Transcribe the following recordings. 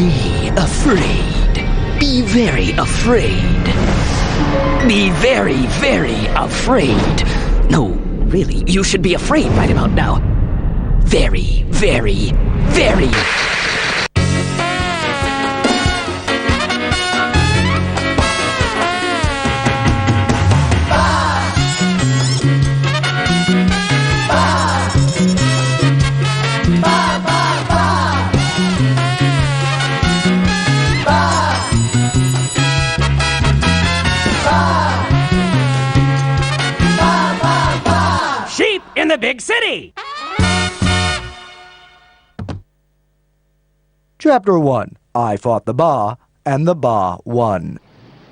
Be afraid. Be very afraid. Be very, very afraid. No, really, you should be afraid right about now. Very, very, very. Sheep in the big city! Chapter 1. I fought the Ba, and the Ba won.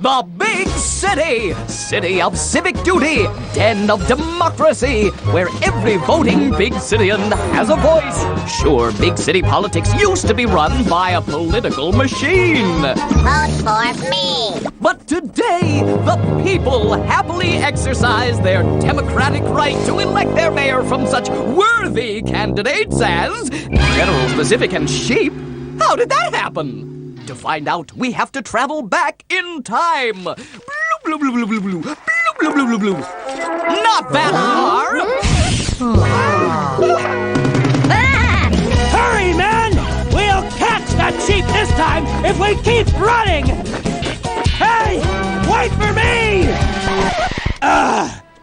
The big city! City of civic duty! Den of democracy! Where every voting big citizen has a voice! Sure, big city politics used to be run by a political machine! Vote for me! But today, the people happily exercise their democratic right to elect their mayor from such worthy candidates as General Specific and Sheep. How did that happen? To find out, we have to travel back in time. Bloop, bloop, bloop, bloop, bloop, bloop, bloop, bloop, bloop, bloop. Not that far. Hurry, men! We'll catch that sheep this time if we keep running! Hey! Wait for me!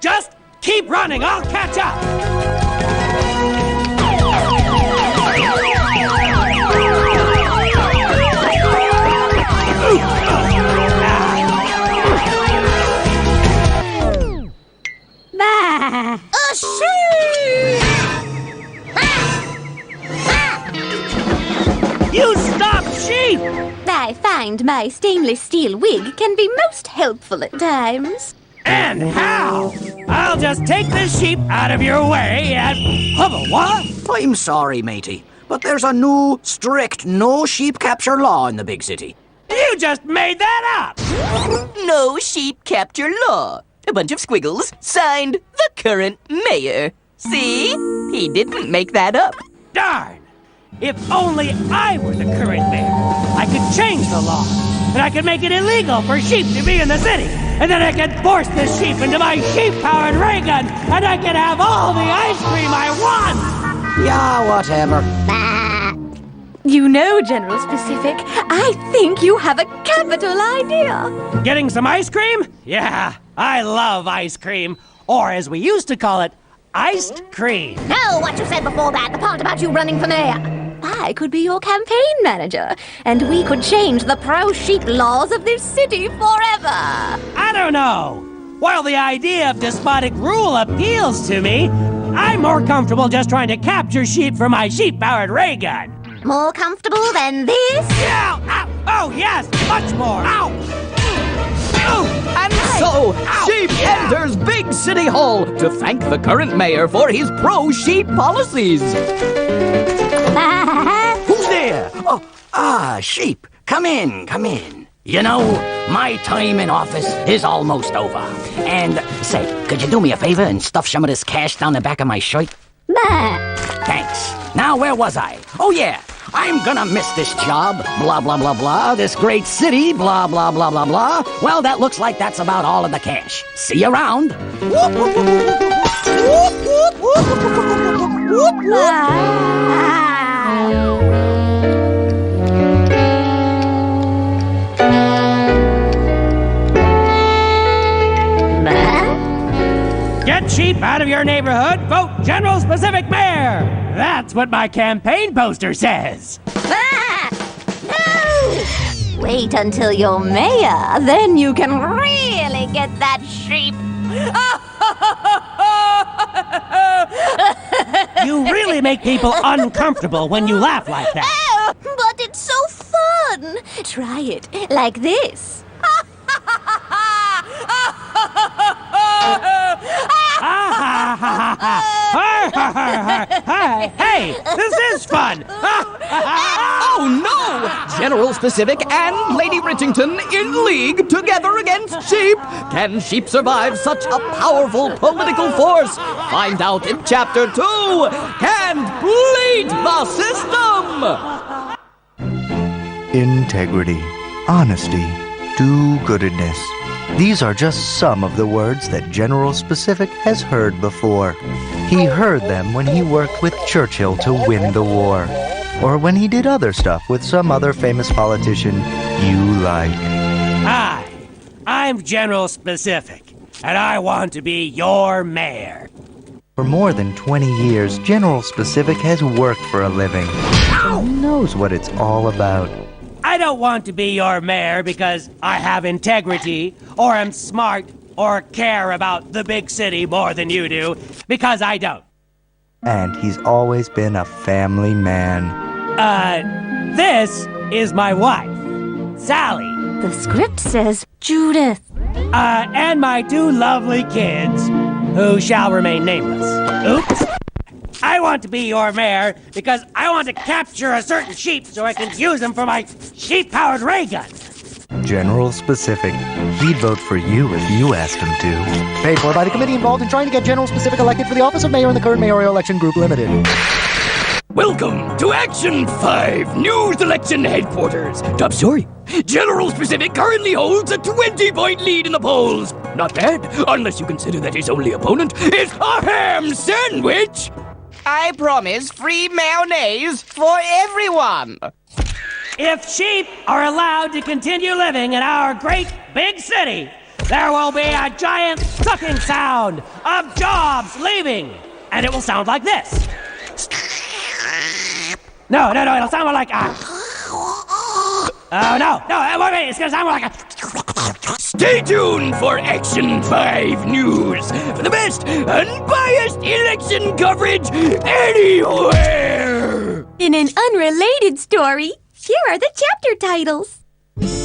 Just keep running, I'll catch up! A sheep! You stop, sheep! I find my stainless steel wig can be most helpful at times. And how? I'll just take the sheep out of your way and... What? I'm sorry, matey, but there's a new, strict no sheep capture law in the big city. You just made that up! No sheep capture law. A bunch of squiggles, signed the current mayor. See? He didn't make that up. Darn! If only I were the current mayor, I could change the law, and I could make it illegal for sheep to be in the city, and then I could force the sheep into my sheep-powered ray gun, and I could have all the ice cream I want! Yeah, whatever. You know, General Specific, I think you have a capital idea. Getting some ice cream? Yeah, I love ice cream. Or as we used to call it, iced cream. No, what you said before that, the part about you running for mayor. I could be your campaign manager, and we could change the pro-sheep laws of this city forever. I don't know. While the idea of despotic rule appeals to me, I'm more comfortable just trying to capture sheep for my sheep-powered ray gun. More comfortable than this? Ow! Ow! Oh, yes! Much more! Ow! And so, Sheep enters Big City Hall to thank the current mayor for his pro-sheep policies. Who's there? Oh, sheep. Come in, come in. You know, my time in office is almost over. And, say, could you do me a favor and stuff some of this cash down the back of my shirt? Thanks. Now, where was I? Oh, yeah. I'm gonna miss this job, blah, blah, blah, blah. This great city, blah, blah, blah, blah, blah. Well, that looks like that's about all of the cash. See you around. Get sheep out of your neighborhood, vote General Specific Mayor! That's what my campaign poster says. No! Wait until you're mayor, then you can really get that sheep. You really make people uncomfortable when you laugh like that. But it's so fun. Try it like this. Hey, this is fun! Oh no! General Specific and Lady Richington in league together against sheep. Can sheep survive such a powerful political force? Find out in Chapter 2. Complete the system! integrity, honesty, do-goodedness. These are just some of the words that General Specific has heard before. He heard them when he worked with Churchill to win the war, or when he did other stuff with some other famous politician you like. Hi, I'm General Specific, and I want to be your mayor. For more than 20 years, General Specific has worked for a living. So he knows what it's all about. I don't want to be your mayor because I have integrity, or am smart, or care about the big city more than you do, because I don't. And he's always been a family man. This is my wife, Sally. The script says Judith. And my two lovely kids, who shall remain nameless. Oops. I want to be your mayor because I want to capture a certain sheep so I can use them for my sheep-powered ray gun. General Specific. He'd vote for you if you asked him to. Paid for by the committee involved in trying to get General Specific elected for the office of mayor in the current mayoral election group limited. Welcome to Action 5 News Election Headquarters. Top story. General Specific currently holds a 20-point lead in the polls. Not bad, unless you consider that his only opponent is a ham sandwich. I promise free mayonnaise for everyone. If sheep are allowed to continue living in our great big city, there will be a giant sucking sound of jobs leaving. And it will sound like this. No, it'll sound more like oh, no, wait, it's gonna sound more like a... Stay tuned for Action 5 News for the best unbiased election coverage anywhere! In an unrelated story, here are the chapter titles.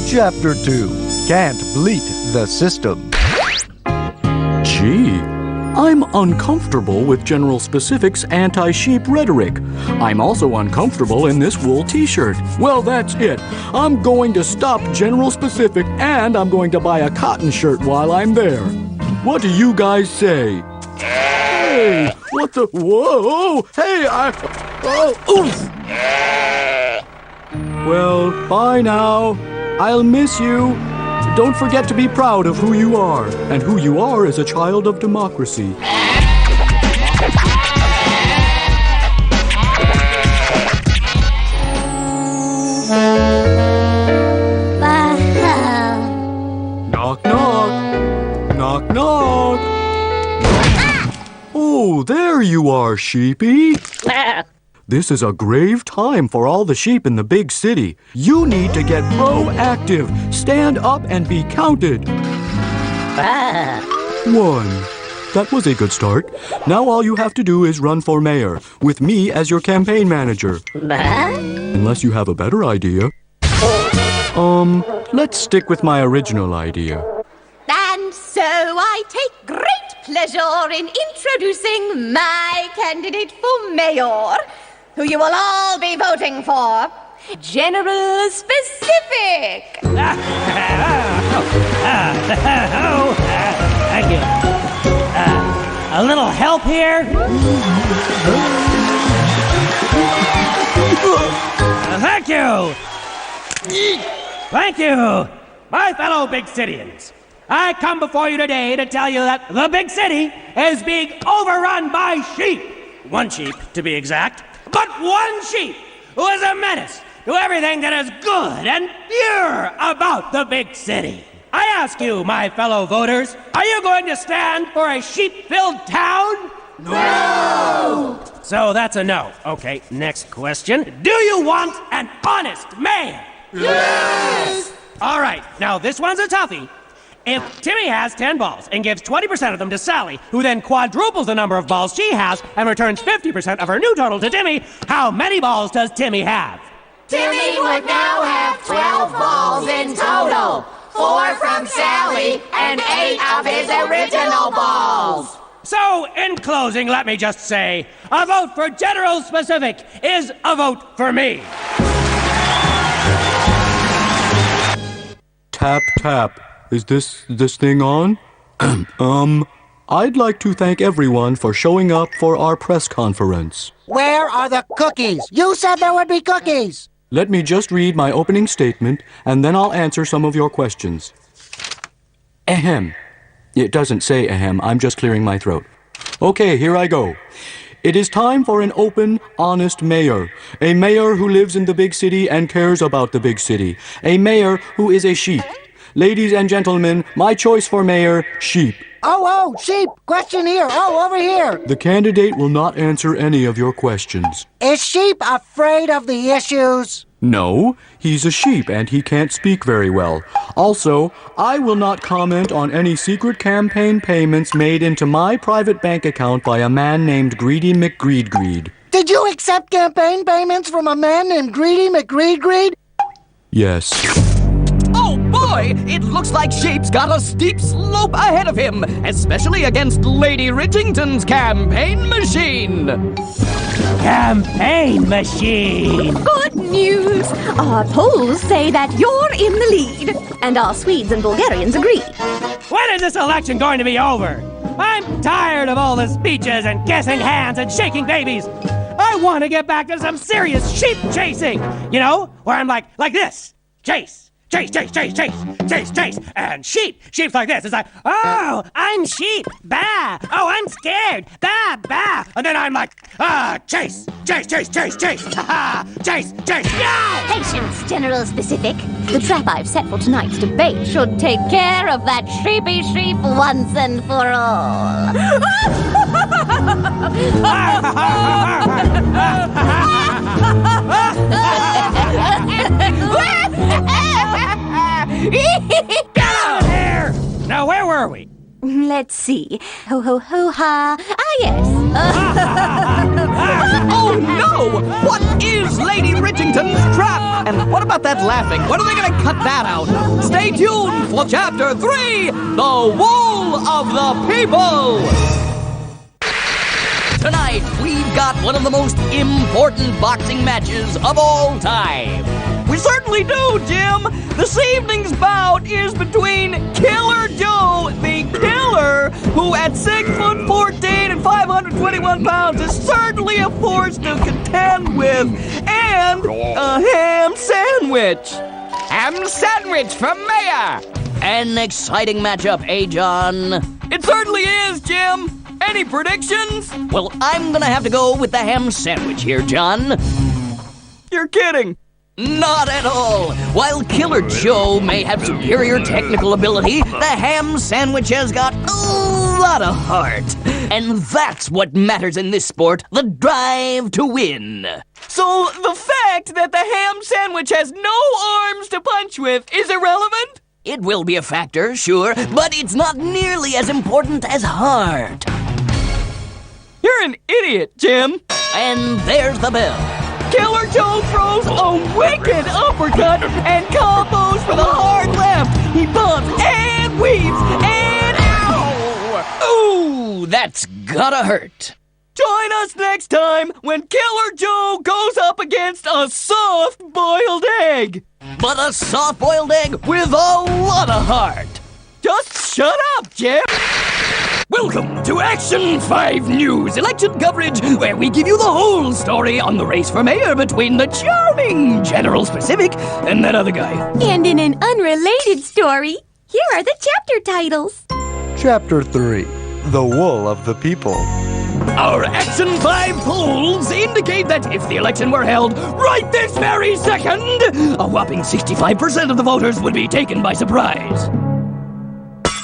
Chapter 2. Can't bleat the system. Gee, I'm uncomfortable with General Specific's anti-sheep rhetoric. I'm also uncomfortable in this wool t-shirt. Well, that's it. I'm going to stop General Specific, and I'm going to buy a cotton shirt while I'm there. What do you guys say? Hey, what the... Whoa! Hey, oof! Well, bye now. I'll miss you. Don't forget to be proud of who you are, and who you are as a child of democracy. Knock, knock. Knock, knock. Oh, there you are, sheepy. This is a grave time for all the sheep in the big city. You need to get proactive. Stand up and be counted. 1. That was a good start. Now all you have to do is run for mayor, with me as your campaign manager. Unless you have a better idea. Let's stick with my original idea. And so I take great pleasure in introducing my candidate for mayor, who you will all be voting for, General Specific. Thank you. A little help here? Thank you! Thank you! My fellow Big Cityans, I come before you today to tell you that the big city is being overrun by sheep. One sheep, to be exact. But one sheep who is a menace to everything that is good and pure about the big city. I ask you, my fellow voters, are you going to stand for a sheep-filled town? No! So that's a no. Okay, next question. Do you want an honest mayor? Yes! All right, now this one's a toughie. If Timmy has 10 balls and gives 20% of them to Sally, who then quadruples the number of balls she has and returns 50% of her new total to Timmy, how many balls does Timmy have? Timmy would now have 12 balls in total. 4 from Sally and 8 of his original balls. So, in closing, let me just say, a vote for General Specific is a vote for me. Tap, tap. Is this thing on? I'd like to thank everyone for showing up for our press conference. Where are the cookies? You said there would be cookies. Let me just read my opening statement, and then I'll answer some of your questions. Ahem. It doesn't say ahem, I'm just clearing my throat. Okay, here I go. It is time for an open, honest mayor. A mayor who lives in the big city and cares about the big city. A mayor who is a sheep. Ladies and gentlemen, my choice for mayor, sheep. Oh, sheep! Question here! Oh, over here! The candidate will not answer any of your questions. Is sheep afraid of the issues? No, he's a sheep and he can't speak very well. Also, I will not comment on any secret campaign payments made into my private bank account by a man named Greedy McGreed. Did you accept campaign payments from a man named Greedy McGreed? Yes. Oh boy! It looks like Sheep's got a steep slope ahead of him, especially against Lady Ridgington's campaign machine. Campaign machine! Good news! Our polls say that you're in the lead, and our Swedes and Bulgarians agree. When is this election going to be over? I'm tired of all the speeches and kissing hands and shaking babies. I want to get back to some serious sheep chasing. You know, where I'm like this. Chase. And sheep's like this. It's like, oh, I'm sheep. Bah. Oh, I'm scared. Bah. And then I'm like, chase. Ha ha. Chase. Yeah! Patience, General Specific. The trap I've set for tonight's debate should take care of that sheepy sheep once and for all. Get out of here! Now, where were we? Let's see. Ho ho ho ha. Ah, yes. Oh no! What is Lady Ridgington's trap? And what about that laughing? When are they gonna cut that out? Stay tuned for Chapter 3, The Wool of the People! Tonight, we've got one of the most important boxing matches of all time. We certainly do, Jim! This evening's bout is between Killer Joe, the killer, who at 6'14" and 521 pounds is certainly a force to contend with, and a ham sandwich. Ham sandwich from Mayor! An exciting matchup, eh, John? It certainly is, Jim! Any predictions? Well, I'm gonna have to go with the ham sandwich here, John. You're kidding. Not at all. While Killer Joe may have superior technical ability, the ham sandwich has got a lot of heart. And that's what matters in this sport, the drive to win. So the fact that the ham sandwich has no arms to punch with is irrelevant? It will be a factor, sure, but it's not nearly as important as heart. You're an idiot, Jim. And there's the bell. Killer Joe throws a wicked uppercut and combos with a hard left. He bumps and weaves and ow! Ooh, that's gotta hurt. Join us next time when Killer Joe goes up against a soft-boiled egg. But a soft-boiled egg with a lot of heart. Just shut up, Jim. Welcome to Action 5 News election coverage, where we give you the whole story on the race for mayor between the charming General Specific and that other guy. And in an unrelated story, here are the chapter titles. Chapter 3, The Wool of the People. Our Action 5 polls indicate that if the election were held right this very second, a whopping 65% of the voters would be taken by surprise.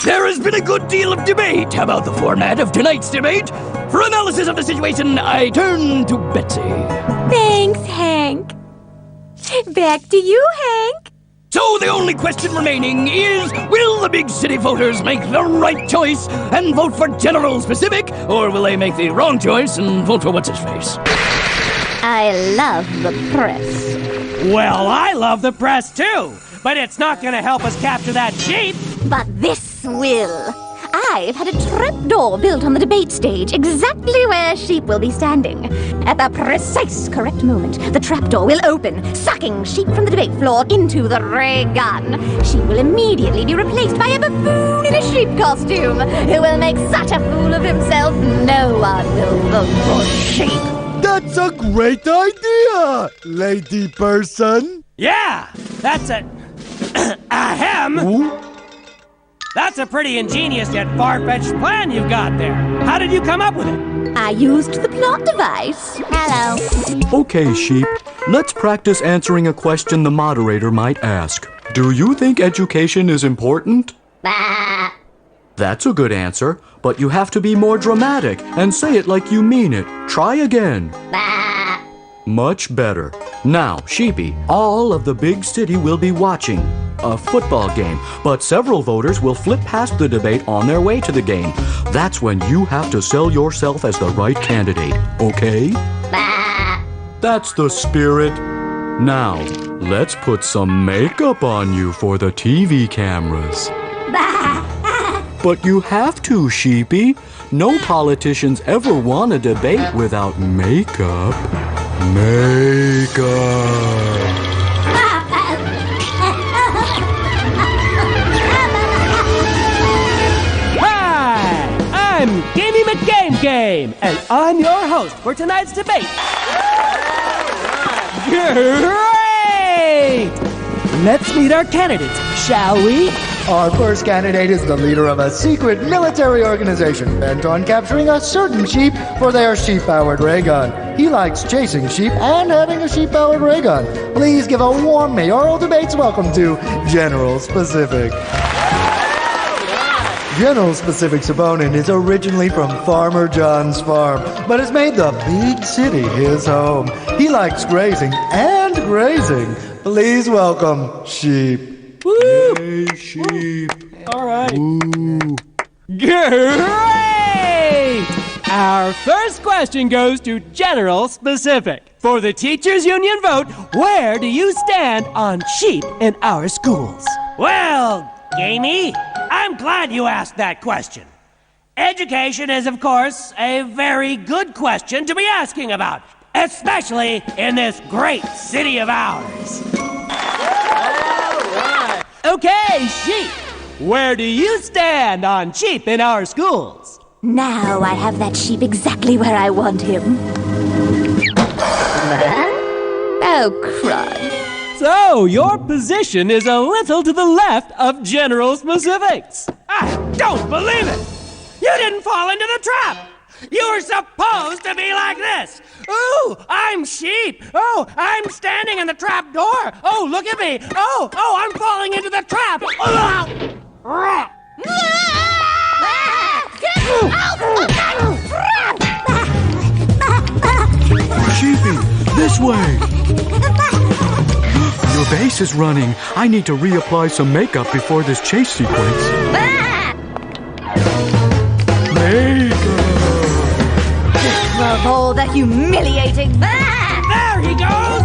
There has been a good deal of debate about the format of tonight's debate. For analysis of the situation, I turn to Betsy. Thanks, Hank. Back to you, Hank. So the only question remaining is, will the big city voters make the right choice and vote for General Specific, or will they make the wrong choice and vote for what's-his-face? I love the press. Well, I love the press too, but it's not going to help us capture that sheep. But this will. I've had a trapdoor built on the debate stage exactly where Sheep will be standing. At the precise correct moment, the trapdoor will open, sucking Sheep from the debate floor into the ray gun. Sheep will immediately be replaced by a buffoon in a sheep costume, who will make such a fool of himself no one will vote for Sheep. That's a great idea, lady person. Yeah, that's a ahem. Ooh. That's a pretty ingenious yet far-fetched plan you've got there. How did you come up with it? I used the plot device. Hello. Okay, Sheep. Let's practice answering a question the moderator might ask. Do you think education is important? Bah. That's a good answer, but you have to be more dramatic and say it like you mean it. Try again. Bah. Much better. Now, Sheepy, all of the big city will be watching a football game, but several voters will flip past the debate on their way to the game. That's when you have to sell yourself as the right candidate, okay? Bah. That's the spirit. Now, let's put some makeup on you for the TV cameras. Bah. But you have to, Sheepy. No politicians ever won a debate without makeup. Makeup. Hi, I'm Gamey McGame, and I'm your host for tonight's debate. Great! Let's meet our candidates, shall we? Our first candidate is the leader of a secret military organization bent on capturing a certain sheep for their sheep-powered ray gun. He likes chasing sheep and having a sheep-powered ray gun. Please give a warm mayoral debates welcome to General Specific. General Specific's opponent is originally from Farmer John's farm, but has made the big city his home. He likes grazing and grazing. Please welcome Sheep. Woo! Hey, Sheep. All right. Ooh. Great! Our first question goes to General Specific. For the Teachers Union vote, where do you stand on sheep in our schools? Well, Gamey, I'm glad you asked that question. Education is, of course, a very good question to be asking about, especially in this great city of ours. Okay, sheep. Where do you stand on sheep in our schools? Now I have that sheep exactly where I want him. Oh, crud. So, your position is a little to the left of General Specifics. I don't believe it! You didn't fall into the trap! You were supposed to be like this! Ooh, I'm sheep! Oh, I'm standing in the trap door! Oh, look at me! Oh, I'm falling into the trap! Sheepy, this way! Your base is running. I need to reapply some makeup before this chase sequence. Makeup! Of all the humiliating... There he goes!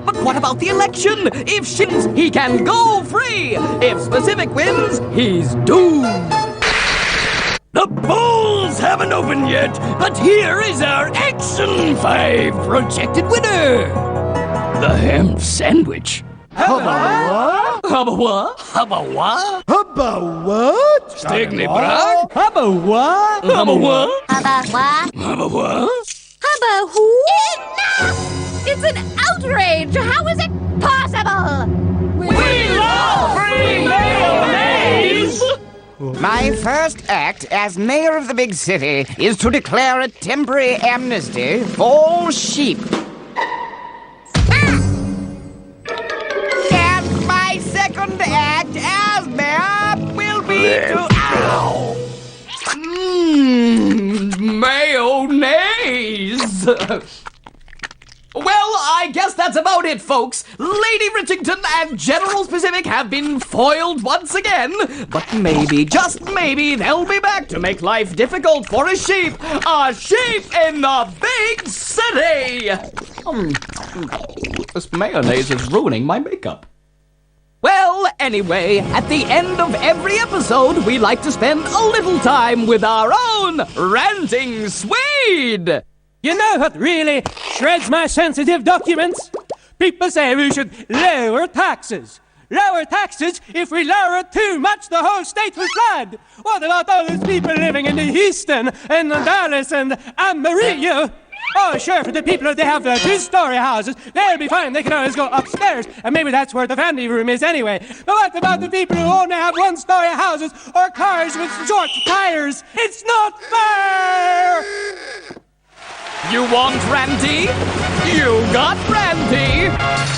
But what about the election? If Shins, he can go free. If Specific wins, he's doomed. The polls haven't opened yet, but here is our Action 5 projected winner. The ham sandwich. Hubba Hubba what? Hubba what? Hubba what? Stigney Brag? Hubba what? Hubba what? Hubba what? Hubba what? Hubba who? Enough! It's an outrage! How is it possible? We love free mayonnaise! My first act as mayor of the big city is to declare a temporary amnesty for all sheep. And my second act as mayor will be to... Ow! Mayonnaise! Well, I guess that's about it, folks. Lady Richington and General Specific have been foiled once again. But maybe, just maybe, they'll be back to make life difficult for a sheep. A sheep in the big city! This mayonnaise is ruining my makeup. Well, anyway, at the end of every episode, we like to spend a little time with our own ranting Swede! You know what really shreds my sensitive documents? People say we should lower taxes. Lower taxes? If we lower it too much, the whole state will flood. What about all those people living in the Houston and Dallas and Amarillo? Oh, sure, for the people, if they have the two-story houses, they'll be fine. They can always go upstairs, and maybe that's where the family room is anyway. But what about the people who only have one-story houses or cars with short tires? It's not fair! You want Ranty? You got Ranty!